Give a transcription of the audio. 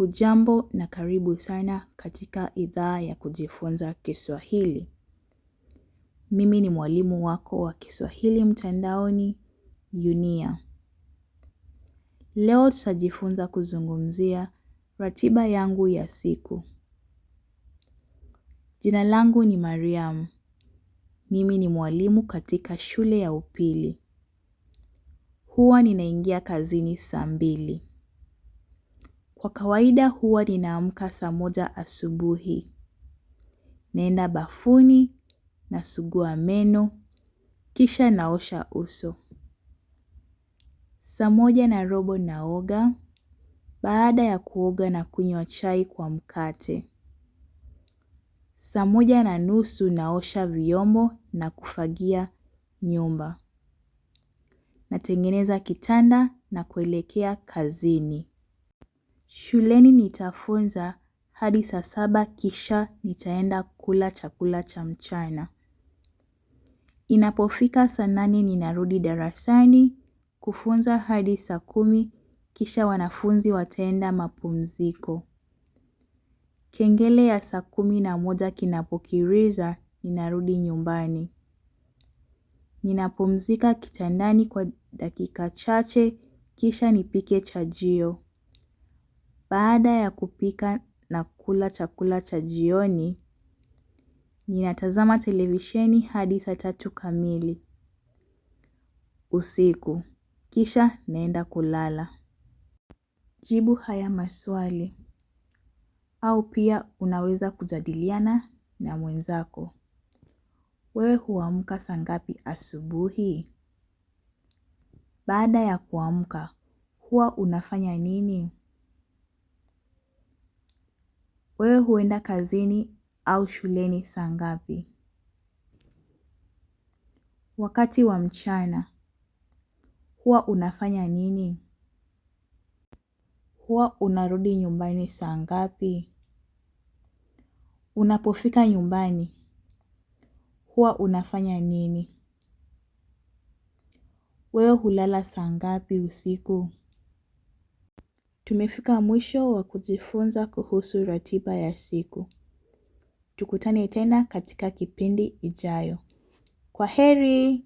Hujambo na karibu sana katika idhaa ya kujifunza Kiswahili. Mimi ni mwalimu wako wa Kiswahili mtandaoni, Yunia. Leo tutajifunza kuzungumzia ratiba yangu ya siku. Jina langu ni Mariam. Mimi ni mwalimu katika shule ya upili. Huwa ninaingia kazini saa 2. Kwa kawaida huwa ninaamka saa 1 asubuhi. Naenda bafuni, nasugua meno, kisha naosha uso. Saa 1:15 naoga, baada ya kuoga nakunywa chai kwa mkate. Saa 1:30 naosha vyombo na kufagia nyumba. Natengeneza kitanda na kuelekea kazini. Shuleni nitafunza hadi saa 7 kisha nitaenda kula chakula cha mchana. Inapofika saa 8 ninarudi darasani kufunza hadi saa 10 kisha wanafunzi wataenda mapumziko. Kengele ya saa 11 kinapokiriza ninarudi nyumbani. Ninapumzika kitandani kwa dakika chache kisha nipike chajio. Baada ya kupika na kula chakula cha jioni, ninatazama televisheni hadi saa 3 kamili. Usiku, kisha naenda kulala. Jibu haya maswali. Au pia unaweza kujadiliana na mwenzako. Wewe huamka saa ngapi asubuhi? Baada ya kuamka, huwa unafanya nini? Wewe huenda kazini au shuleni saa ngapi? Wakati wa mchana, huwa unafanya nini? Huwa unarudi nyumbani saa ngapi? Unapofika nyumbani, huwa unafanya nini? Wewe hulala saa ngapi usiku? Tumefika mwisho wa kujifunza kuhusu ratiba ya siku. Tukutane tena katika kipindi ijayo. Kwaheri!